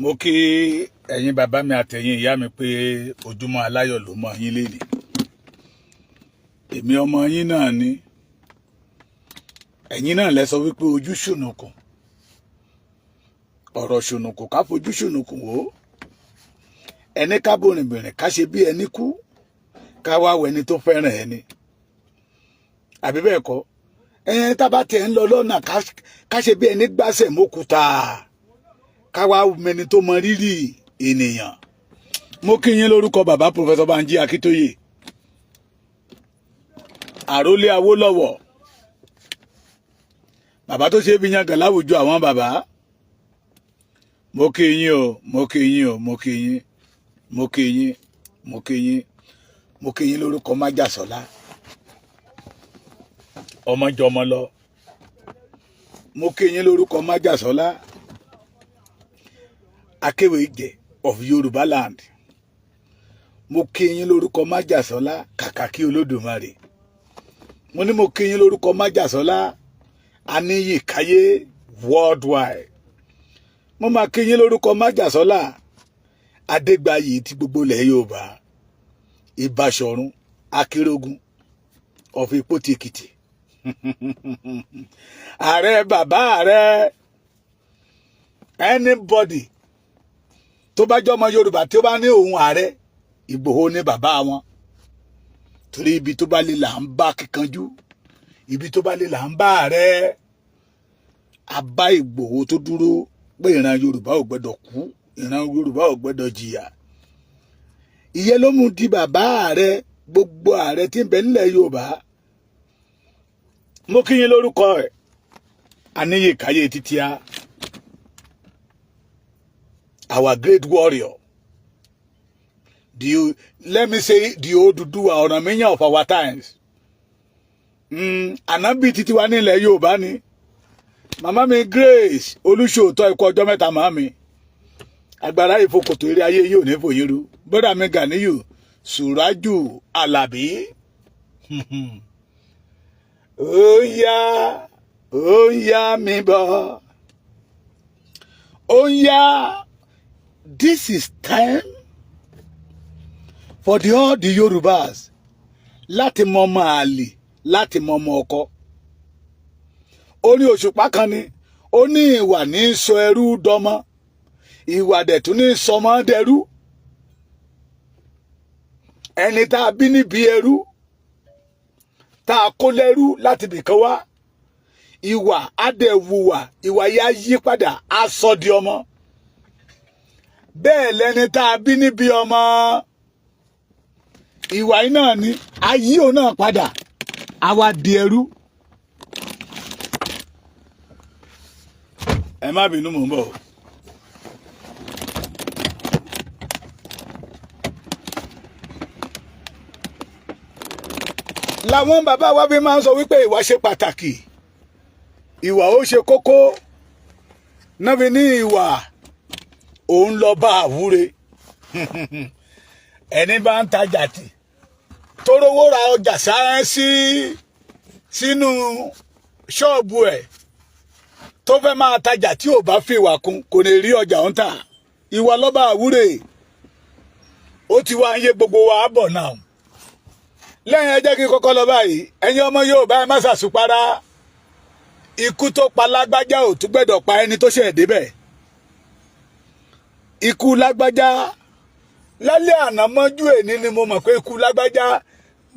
Mo kí ẹ̀yin bàbá mi àtẹ̀yin ìyá mi pé ojúmọ́ aláyọ̀ ló mọ́ yín lénìí. Èmi ọmọ yín náà ni. Ẹ̀yin náà lẹ sọ wípé ojú ṣùnùkùn. Ọ̀rọ̀ ṣùnùkùn ká fojú ṣùnùkùn wò. Ẹni ká bòrìnbìrìn ká ṣe bí ẹni kú. Ká wá wẹni tó fẹ́ràn ẹni. Àbí bẹ́ẹ̀ kọ́? Tá bá tiẹ̀ ń lọ lọ́nà ká ṣe bí ẹni gbásẹ̀ mókúta. Ká wá mẹni tó mọ rírì ènìyàn. Mo kí yín lórúkọ bàbá Professor Banji Akíntóyè. Àrólé Awólọ́wọ̀. Bàbá tó ṣe é fi yangàn láwùjọ àwọn bàbá. Mo kí yín o, mo kí yín o, mo kí yín. Mo kí yín, mo kí yín. Mo kí yín lórúkọ Májàsọ́lá. Ọmọ jọmọ lọ. Mo kí yín lórúkọ Májàsọ́lá. Akéwèjẹ of Yoruba land. Mo kí yín lórúkọ Májàsọ́lá kàkàkí Olódùmarè. Mo ní mo kí yín lórúkọ Májàsọ́lá Aníyìkáyé worldwide. Mo máa kí yín lórúkọ Májàsọ́lá Adégbàyí ti gbogbo ilẹ̀ Yorùbá. Ìbáṣọ̀run Akérògùn of Ìpótì-Èkìtì. Ààrẹ bàbá ààrẹ. Anybody tó bá jọmọ Yorùbá tí ó bá ní òun ààrẹ, Ìgbòho ní bàbá wọn. Torí ibi tó bá lè là ń bá kíkanjú, ibi tó bá lè là ń bá ààrẹ. A bá Ìgbòho tó dúró pé ìran Yorùbá ò gbọdọ̀ kú, ìran Yorùbá ò gbọdọ̀ jìyà. Ìyẹn ló mú di bàbá ààrẹ gbogbo ààrẹ tí ń bẹ nílẹ̀ Yorùbá. Mo kí yín lórúkọ ẹ̀ Aníyìkáyé Títíá. Our great warrior. Let me say the Oduduwa Ọ̀rànmíyàn of our times. Ànábì títí wa nílẹ̀ Yorùbá ni. Màmá mi Grace Olúṣòótọ́ ikú ọjọ́ mẹ́ta màmá mi. Agbára ìfòkòtò eré ayé yìí ò ní fòyírú. Bọ́dà mi Gàníyù Sùrájù Àlàbí. Ó yá mi bọ̀. Ó yá. This is time for all the Yorubas láti mọ ọmọ àlè, láti mọ ọmọ ọkọ. Ó ní òṣùpá kan ni, ó ní ìwà ní sọ ẹrú dọmọ, ìwà dẹ̀tún ní sọmọ dẹrú. Ẹni tá a bí níbi ẹrú, tá a kó lẹ́rú láti bìkan wá, ìwà adẹ̀wùwà, ìwà yá yí padà, á sọ di ọmọ. Bẹ́ẹ̀ lẹni tá a bí níbi ọmọ, ìwà yìí náà ni ayé òun náà padà á wá di ẹrú. Ẹ má bínú mò ń bọ̀. Làwọn bàbá wa fi máa ń sọ wípé ìwà ṣe pàtàkì, ìwà ó ṣe kókó, náà fi ní ìwà òun lọ bá àwúre. Ẹni bá ń tajà tì tó rówó ra ọjà sínú ṣọ́ọ̀bù ẹ̀ tó fẹ́ máa tajà tí ò bá fi ìwà kún kò ní rí ọjà ń tà. Ìwà lọ bá àwúre. Ó ti wá ń yé gbogbo wa bọ̀ náà. Lẹ́yìn ẹ jẹ́ kí kọ́kọ́ lọ báyìí, ẹ̀yin ọmọ Yorùbá ẹ má ṣàṣùpárá. Ikú tó pa Lágbájá ò tún gbẹ́dọ̀ pa ẹni tó ṣẹ̀ débẹ̀. Ikú Lágbájá lálẹ́ àná mọ́jú èní ni mo mọ̀ pé ikú Lágbájá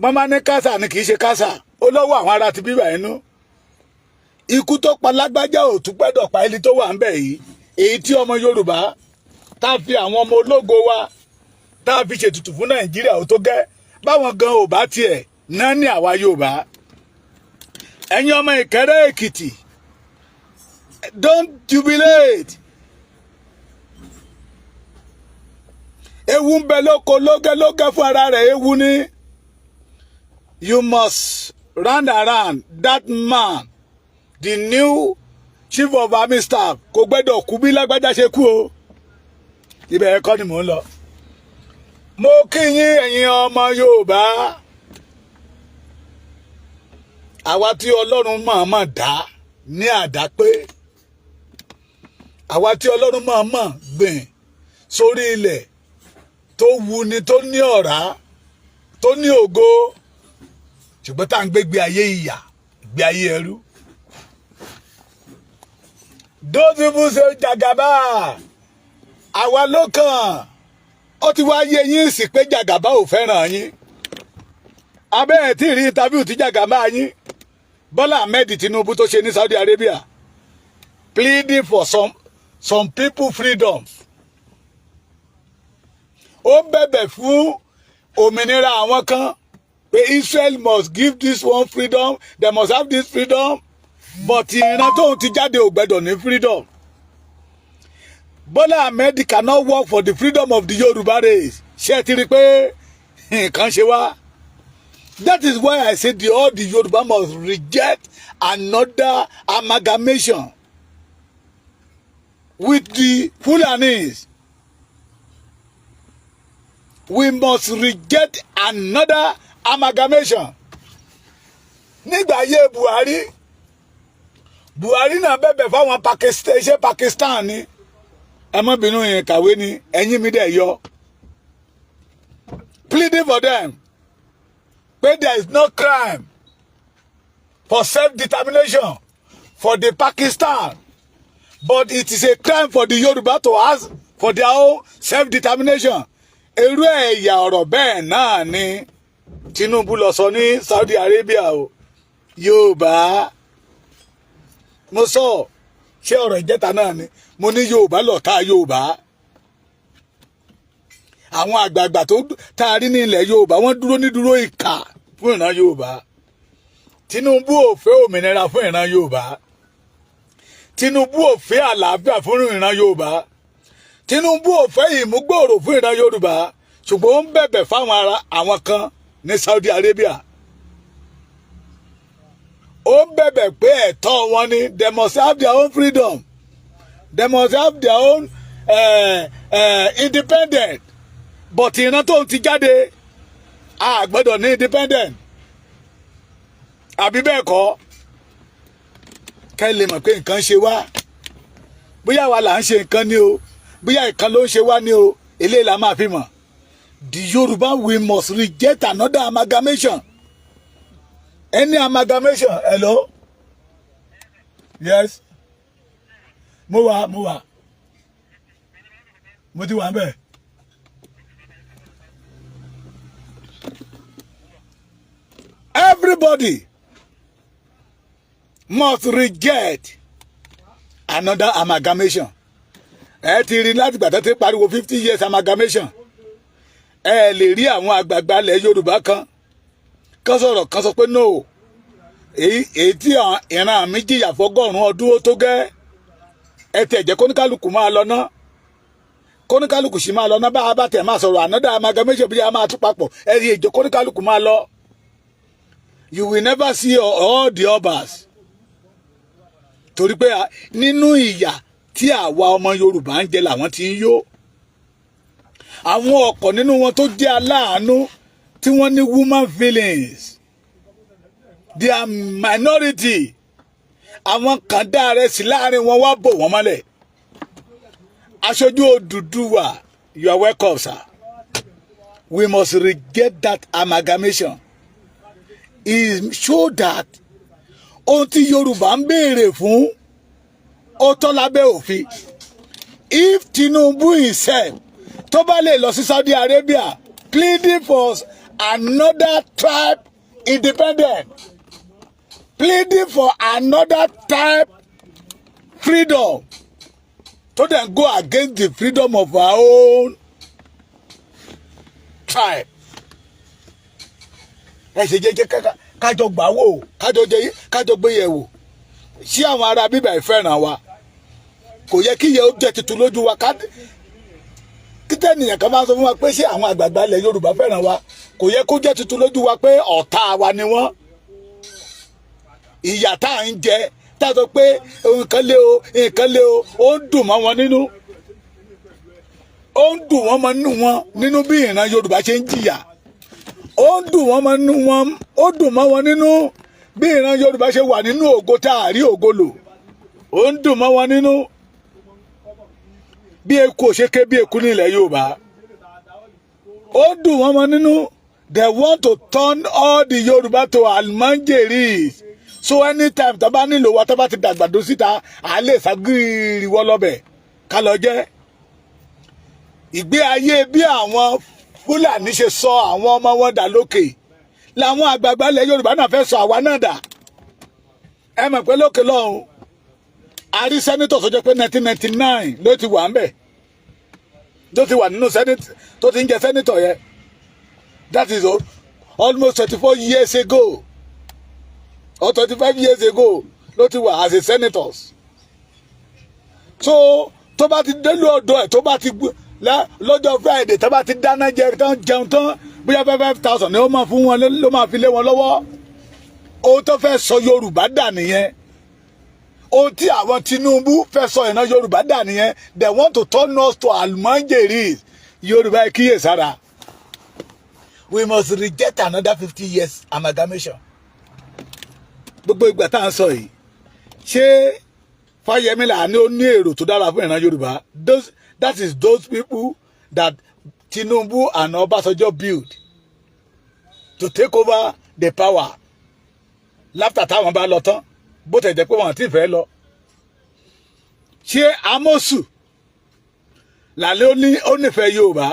mọ́má ní kásà ni kì í ṣe kásà, ó lọ́wọ́ àwọn ará ti bíbà inú. Ikú tó pa Lágbájá ò tún gbẹ́dọ̀ pa ẹni tó wà ń bẹ̀ yìí. Èyí tí ọmọ Yorùbá tá a fi àwọn ọmọ ológo wa tá a fi ṣètùtù fún Nàìjíríà ò tó gẹ́. Báwọn gan ò bá tiẹ̀ náà ní àwa Yorùbá. Ẹ̀yin ọmọ Ìkẹ́rẹ́ Èkìtì, don't jubilate. Ewu ń bẹ lóko lógẹ́ fún ara rẹ̀, ewu ni. You must round around that man, the new chief of army staff. Kò gbẹ́dọ̀ kú bí Lágbájá ṣe kú o. Ibẹ̀ ẹ̀kọ́ ni mò ń lọ. Mo kí yín ẹ̀yin ọmọ Yorùbá. Àwa tí Ọlọ́run mọ̀ọ́mọ̀ dá ní àdápé. Àwa tí Ọlọ́run mọ̀ọ́mọ̀ gbìn sórí ilẹ̀ tó wuni tó ní ọ̀rá tó ní ògo ṣùgbọ́n tá à ń gbégbé ayé ìyà gbé ayé ẹrú. Those people say Jagaba àwa ló kàn ó ti wá yé yín sí pé Jagaba ò fẹ́ràn yín abẹ́ ẹ̀ tí ì rí interview tí Jagaba yín Bọ́lá Ahmed Tinubu tó ṣe ní Saudi Arabia pleading for some people freedom. Ó bẹ̀bẹ̀ fún òmìnira àwọn kan pé Israel must give this one freedom, they must have this freedom, but ìran tóun ti jáde ò gbẹdọ̀ ní freedom. Bọ́lá Ahmed cannot work for the freedom of the Yoruba race. Ṣé ẹ ti rí pé nǹkan ṣe wá? That is why I say all the Yoruba must reject another amalgamation with the Fulanis. We must reject another amalgamation. Nígbà ayé Buhari náà bẹ̀bẹ̀ fáwọn Pakistan ṣé Pakistan ni ẹ má bínú yẹn kàwé ni ẹ̀yin mi dẹ̀ yọ pleading for them but there is no crime for self-determination for the Pakistan, but it is a crime for the Yoruba to ask for their own self-determination. Irú ẹ̀yà ọ̀rọ̀ bẹ́ẹ̀ náà ni Tinubu lọ sọ ní Saudi Arabia o. Yorùbá mo sọ ṣé ọ̀rọ̀ ìjẹta náà ni mo ní Yorùbá lọ̀tá Yorùbá. Àwọn àgbààgbà tó tá a rí ní ilẹ̀ Yorùbá wọ́n dúró ní dúró ìkà fún ìran Yorùbá. Tinubu ò fẹ́ òmìnira fún ìran Yorùbá. Tinubu ò fẹ́ àlàáfíà fún ìran Yorùbá. Tinubu ò fẹ́ ìmúgbòòrò fún ìran Yorùbá ṣùgbọ́n ó ń bẹ̀bẹ̀ fáwọn àwọn kan ní Saudi Arabia. Ó ń bẹ̀bẹ̀ pé ẹ̀tọ́ wọn ni they must have their own freedom, they must have their own independent, but ìran tó ń ti jáde a gbọ́dọ̀ ní independent àbí bẹ́ẹ̀ kọ́ kẹ́ lè mọ̀ pé nǹkan ṣe wá bóyá wa là ń ṣe nǹkan ni o bóyá nǹkan ló ń ṣe wá ni o eléyìí la máa fi mọ̀. The Yoruba we must reject another amalgamation. Any amalgamation. Hello? Yes. Mo wà. Mo ti wà ńbẹ̀. Everybody must reject another amalgamation. Ẹ ti rí láti gbà tó ti pariwo 50 years amalgamation. Ẹ lè rí àwọn àgbààgbà ilẹ̀ Yorùbá kan sọ̀rọ̀ kan sọ pé no èyí tí ìran mi jìyà fọ́gọ́rùn ọdún ó tó gẹ́ ẹ tẹ̀ jẹ́ kóníkálùkù máa lọ ná kóníkálùkù sì máa lọ ná bá a bá tẹ̀ máa sọ̀rọ̀ another amalgamation bí a máa tún papọ̀ ẹ rí ìjọ kóníkálùkù máa lọ. You will never see all the Yorubas torí pé nínú ìyà tí àwa ọmọ Yorùbá ń jẹ làwọn ti ń yó. Àwọn ọ̀pọ̀ nínú wọn tó jẹ́ aláàánú tí wọ́n ní woman feelings they are minority. Àwọn kan dá rẹ̀ sí láàrin wọn wá bò wọ́n mọ́lẹ̀. Aṣojú Odùduwà you are welcome sir. We must reject that amalgamation. It show that ohun tí Yorùbá ń béèrè fún ó tọ́ lábẹ́ òfin. If Tinubu himself tó bá lè lọ sí Saudi Arabia pleading for another tribe independent, pleading for another tribe freedom, to then go against the freedom of our own tribe. Ẹ ṣe jẹ́ kájọ gbà wò kájọ gbé yẹ̀ wò ṣé àwọn ará bíbá ìfẹ́ràn wa kò yẹ kí yẹ ó jẹ́ tuntun lójú wa kíkẹ́ ènìyàn kan máa sọ fún wa pé ṣé àwọn àgbààgbà ilẹ̀ Yorùbá fẹ́ràn wa kò yẹ kó jẹ́ tuntun lójú wa pé ọ̀tá wa ni wọ́n. Ìyà tá à ń jẹ tá a sọ pé nǹkan lé o ó ń dùn mọ́ wọn nínú ó ń dùn wọ́n mọ́ nínú bí ìran Yorùbá ṣe ń jìyà ó ń dùn wọ́n mọ́ wọn nínú bí ìran Yorùbá ṣe wà nínú ògo tá a rí ògo lò ó ń dùn mọ́ wọn nínú. bí eku ò ṣe ké bí eku nílẹ̀ Yorùbá ó dùn wọ́n mọ́ nínú. They want to turn all the Yoruba to almanjeris. So anytime tó bá nílò wa tó bá ti dàgbàdo síta à lè ságìrì wọ́ lọ́bẹ̀ ká lọ jẹ́. Ìgbé ayé bí àwọn Fúlàní ṣe sọ àwọn ọmọ wọn dà lókè làwọn àgbààgbà ilẹ̀ Yorùbá náà fẹ́ sọ àwa náà dà. Ẹ mọ̀ pé lókè lọ́hùn a rí sẹ́nítọ̀ tó jẹ́ pé 1999 ló ti wà ń bẹ̀ ló ti wà nínú sẹ́nítọ̀ tó ti ń jẹ sẹ́nítọ̀ yẹn. That is almost 24 years ago or 25 years ago ló ti wà as a senator. So tó bá ti délú ọ̀dọ̀ ẹ̀ tó bá ti lọ́jọ́ Friday tó bá ti dáná jẹun tán bóyá 5,000 ni ó máa fún wọn ló máa fi lé wọn lọ́wọ́. Ohun tó fẹ́ sọ Yorùbá dà nìyẹn. Ohun tí àwọn Tinubu fẹ́ sọ ìran Yorùbá dà nìyẹn. They want to turn us to almanjeris. Yorùbá kíyèsára. We must reject another 50 years amalgamation. Gbogbo ìgbà tá à ń sọ yìí ṣé Fáyẹmí là ní ó ní èrò tó dára fún ìran Yorùbá. That is those people that Tinubu and Ọbásanjọ́ build to take over the power. Láfítà táwọn bá lọ tán bó tẹ̀ jẹ́ pé wọ́n ti fẹ́ lọ. Ṣé Amosu làlẹ́ ó nífẹ̀ẹ́ Yorùbá?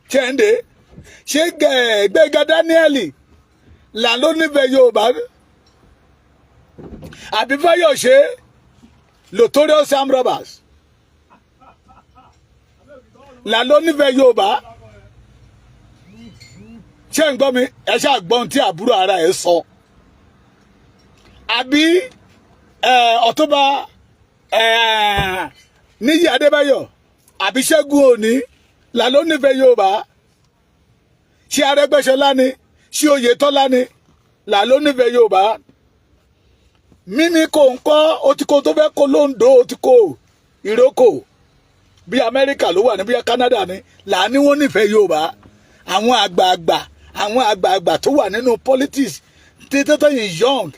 Chende ṣé Gbẹ́gà Daniel là ló nífẹ̀ẹ́ Yorùbá àbí Fáyọ̀ṣe notorious armed robbers là ló nífẹ̀ẹ́ Yorùbá? Ṣé ń gbọ́ mi ẹ ṣáà gbọ́n tí àbúrò ara ẹ̀ sọ àbí Ọ̀túnba Níyì Adébáyọ̀ àbí Ṣẹ́gun Òní là ló nífẹ̀ẹ́ Yorùbá? Ṣé Arẹ́gbẹ́ṣọlá ni ṣé Oyètọ́lá ni là ló nífẹ̀ẹ́ Yorùbá? Mímí kò ń kọ́ ó ti kó tó fẹ́ kó lóńdó ó ti kó ìrókò bí Amẹ́ríkà ló wà ní bí Canada ni là ní wọ́n nífẹ̀ẹ́ Yorùbá. Àwọn àgbààgbà tó wà nínú politics tètè yìí young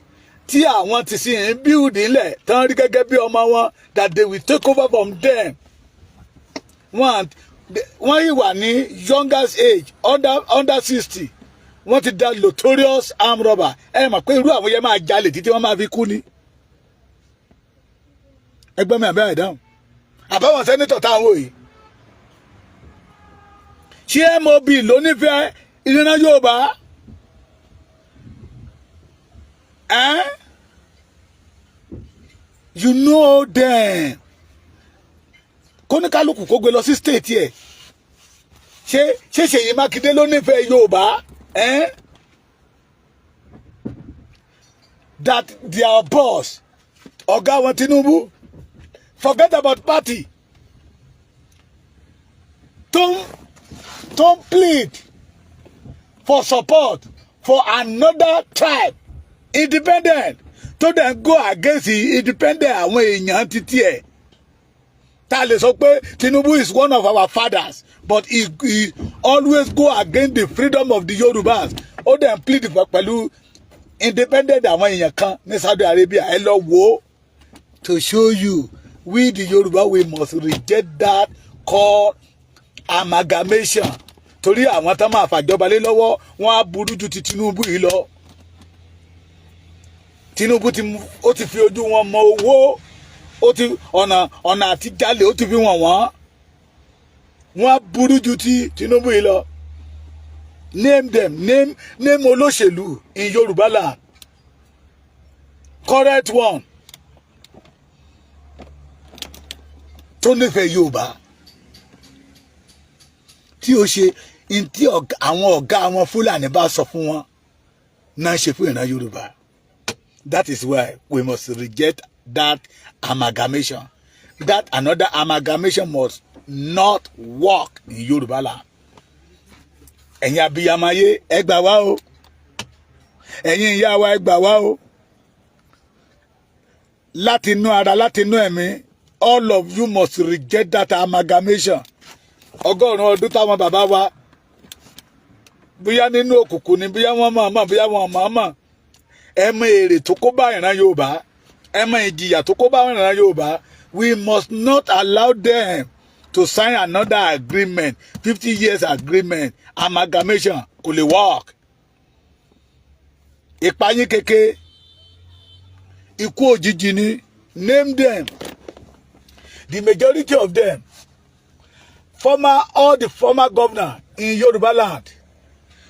tí àwọn ti sì ń build ilẹ̀ tán rí gẹ́gẹ́ bí ọmọ wọn that they will take over from them. Wọ́n yìí wà ní youngest age under 60 wọ́n ti da notorious armed robber. Ẹ mọ̀ pé irú àwọn yẹn máa jalè títí wọ́n máa fi kú ni. Ẹgbẹ́ mi àbẹ́ àìdáhùn àbáwọn sẹ́nitọ̀ táwọn wò yìí. Ṣé MOB ló nífẹ̀ẹ́ ìran Yorùbá? You know them. Kóníkálùkù kó gbé lọ sí state yẹ ṣé Ṣèyí Mákindé ló nífẹ̀ẹ́ Yorùbá? That their boss ọ̀gá wọn Tinubu forget about party don't plead for support for another tribe independent to then go against the independent àwọn èèyàn títí ẹ̀. Ta lè sọ pé Tinubu is one of our fathers but he always go against the freedom of the Yorubas. Ó dẹ̀ plead pẹ̀lú independent àwọn èèyàn kan ní Saudi Arabia. Ẹ lọ wò to show you we the Yoruba we must reject that called amalgamation. Torí àwọn tán máa fàjọba lé lọ́wọ́ wọ́n á burú ju ti Tinubu yìí lọ. Tinubu ó ti fi ojú wọn mọ owó ó ti ọ̀nà àti jalè ó ti fi wọ́n á burú ju ti Tinubu yìí lọ. Name them, name olóṣèlú in Yoruba land. Correct one. Tó nífẹ̀ẹ́ Yorùbá. Tí ó ṣe tí àwọn ọ̀gá àwọn Fúlàní bá sọ fún wọn náà ṣe fún ìran Yorùbá. That is why we must reject that amalgamation. That another amalgamation must not work in Yoruba land. Ẹ̀yin abiyamọ ayé ẹ gbà wá o. Ẹ̀yin ìyá wa ẹ gbà wá o. Láti inú ara láti inú ẹ̀mí all of you must reject that amalgamation. Ọgọ́rùn-ún ọdún táwọn bàbá wa bóyá nínú òkùnkùn ni bóyá wọ́n mọ̀ bóyá wọ́n mọ̀ ẹ mọ èrè tó kó bá ìran Yorùbá. ẹ mọ ìjìyà tó kó bá wọn ìran Yorùbá. We must not allow them to sign another agreement 50 years agreement amalgamation kò lè work. Ìpayín keke ikú òjijì ni. Name them. The majority of them all the former governor in Yoruba land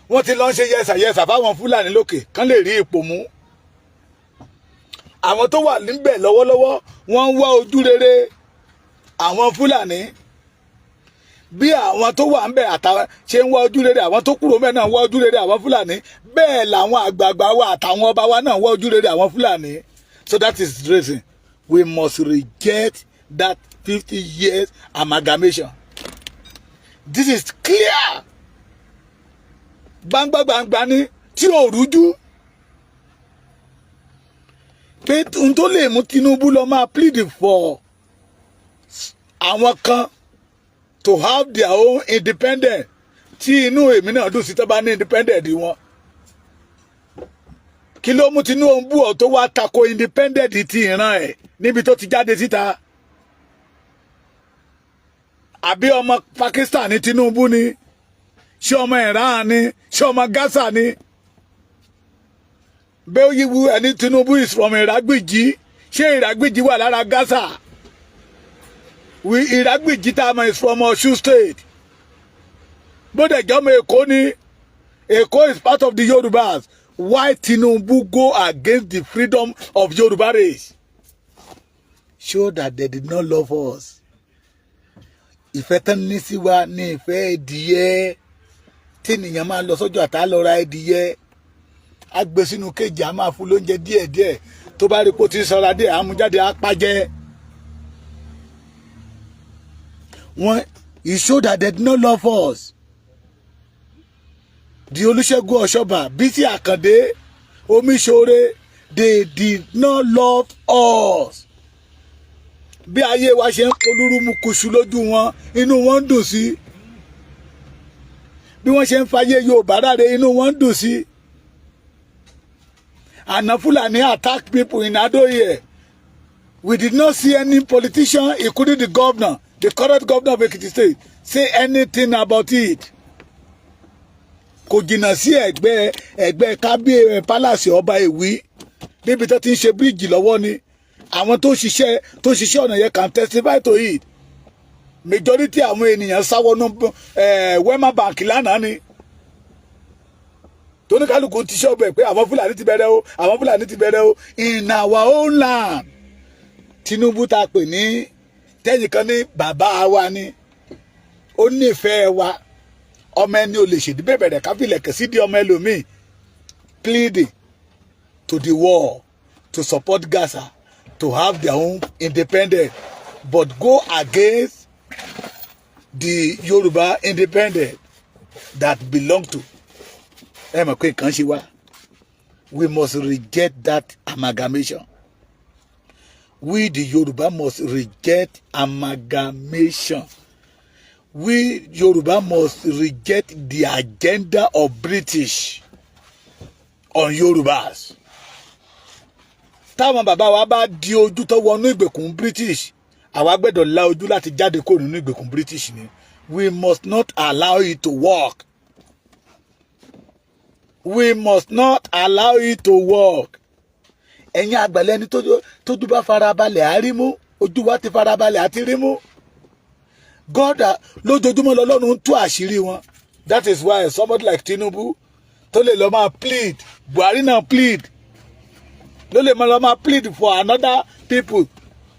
wọ́n ti lọ ń ṣe yẹsà fáwọn Fúlàní lókè kán lè rí ipò mú. Àwọn tó wà níbẹ̀ lọ́wọ́lọ́wọ́ wọ́n ń wá ojú rere àwọn Fúlàní bí àwọn tó wà níbẹ̀ àtàwọn ṣe ń wá ojú rere àwọn tó kúrò mẹ́ náà wá ojú rere àwọn Fúlàní bẹ́ẹ̀ làwọn àgbààgbà wa àtàwọn ọba wa náà wá ojú rere àwọn Fúlàní. So that is the reason we must reject that 50 years amalgamation. This is clear. Gbangba ni tí ò rújú. Pé n tó lè mú Tinubu lọ máa plead for àwọn kan to have their own independence. Tí inú èmi náà dùn sí tó bá ní independent wọn. Kí ló mú Tinubu ọ̀ tó wá tako independent ti ìran ẹ̀ níbi tó ti jáde síta? Àbí ọmọ Pakistan ní Tinubu ni? Ṣé ọmọ Iran ni? Ṣé ọmọ Gaza ni? Bẹ́ẹ̀ yíwu ẹni Tinubu is from Iragbiji. Ṣé Iragbiji wà lára Gaza? Iragbiji tá a mọ̀ is from Osun State. Bóde jọmọ Èkó ni. Èkó is part of the Yorubas. Why Tinubu go against the freedom of Yoruba race? Show that they did not love us. Ìfẹ́ tán ní sí wa ní ìfẹ́ ẹdìyẹ. Tí ènìyàn máa lọ sọ́jọ́ àtà lọ ra ẹdìyẹ. A gbé sínú kéjì a máa fún lóúnjẹ díẹ̀díẹ̀. Tó bá rí pé ó ti sanra díẹ̀ a mú jáde á pàjẹ́. He showed that they did not love us. The Olusegun Oshoba, Bisi Akande, Omisore, they did not love us. Bí ayé wa ṣe ń polúrú mu kùsù lójú wọn, inú wọn dùn sí. Bí wọ́n ṣe ń fayé Yorùbá ráre, inú wọn dùn sí. Àná Fúlàní attack people in Adoye. We did not see any politician, including the governor, the current governor of Ekiti State, say anything about it. Kò jìnnà sí ẹgbẹ́ kábíyè palace ọba Ìwí níbi tó ti ń ṣe bíríìjì lọ́wọ́ ni àwọn tó ṣiṣẹ́ ọ̀nà yẹn can testify to it. Majority àwọn ènìyàn sáwọnú Wema Bank lánàá ni tóníkálùkù ti ṣọ́ọ̀bù ẹ̀ pé àwọn Fúlàní ti bẹ̀rẹ̀ o àwọn Fúlàní ti bẹ̀rẹ̀ o in our own land. Tinubu ta pè ní tẹ́yìn kan ní bàbá wa ni ó nífẹ̀ẹ́ wa. Ọmọ ẹni ò lè ṣèdí bẹ̀rẹ̀ káfílẹ̀ kẹ̀sí di ọmọ ẹlòmíì pleading to the war to support Gaza to have their own independence but go against the Yoruba independence that belong to ẹ mọ̀ pé nǹkan ṣe wá. We must reject that amalgamation. We the Yoruba must reject amalgamation. We Yoruba must reject the agenda of British on Yorubas. Táwọn bàbá wa bá di ojú tó wọnú ìgbèkùn British, àwa gbẹ́dọ̀ la ojú láti jáde kúrò nínú ìgbèkùn British ni. We must not allow it to work. We must not allow it to work. Ẹ̀yin àgbàlẹ̀ ni tójú bá farabalẹ̀ àrímú, ojú wa ti farabalẹ̀ àti rímú. God lójoojúmọ́ lọ́lọ́run ń tú àṣírí wọn. That is why somebody like Tinubu tó lè lọ máa plead, Buhari náà plead, ló lè lọ máa plead for another people.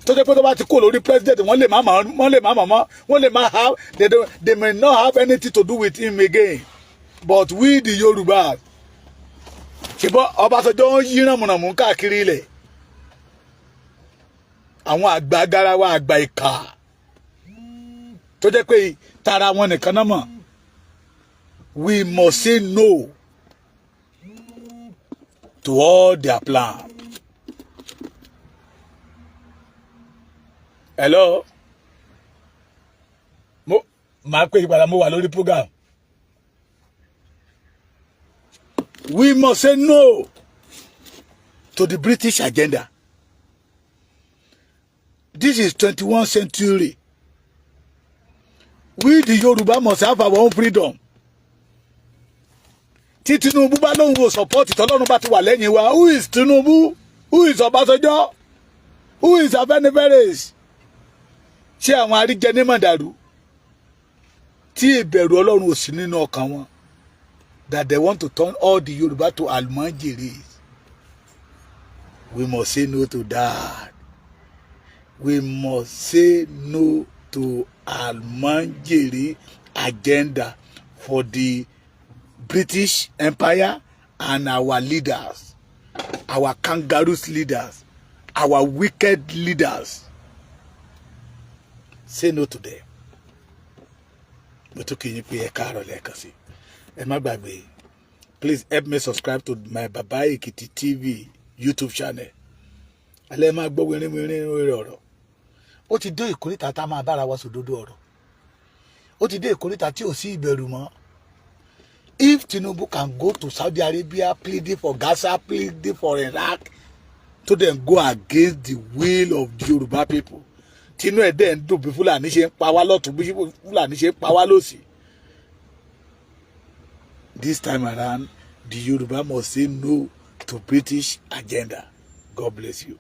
Tó jẹ́ pé tó bá ti kó lórí president wọ́n lè má have they may not have anything to do with him again. But we the Yorubas ṣùgbọ́n Ọbásanjọ́ ń yí rànmùrànmù káàkiri ilẹ̀. Àwọn àgbà agarawa àgbà ìkà tó jẹ́ pé tara wọn nìkan náà mọ̀. We must say no to all their plans. Hello? Màá pè ìpadà mo wà lórí program. We must say no to the British agenda. This is 21st century. We the Yoruba must have our own freedom. Tí Tinubu bá lóun wo support tọ́lọ́run bá ti wà lẹ́yìn wa. Who is Tinubu? Who is Ọbásanjọ́? Who is Afẹ́nifẹ́re? Ṣé àwọn àríjẹní mọ̀dàrú tí ìbẹ̀rù Ọlọ́run ò sí nínú ọkàn wọn? That they want to turn all the Yoruba to almanjiris. We must say no to that. We must say no to almanjiri agenda for the British Empire and our leaders, our kangaroos leaders, our wicked leaders. Say no to them. But okay, please help me subscribe to my Baba Ekiti TV YouTube channel. Alẹ́ máa gbọ́ wẹ́rẹ́ ọ̀rọ̀. Ó ti dé ìkórìtà tá máa bára wa sòdodo ọ̀rọ̀. Ó ti dé ìkórìtà tí ò sí ìbẹ̀rù mọ́. If Tinubu can go to Saudi Arabia pleading for Gaza, pleading for Iraq, to then go against the will of the Yoruba people. Tinu ẹ̀ dẹ̀ ń dùn bí Fúlàní ṣe ń pa wá lọ́tùn bí Fúlàní ṣe ń pa wá lósì. This time around, the Yoruba must say no to British agenda. God bless you.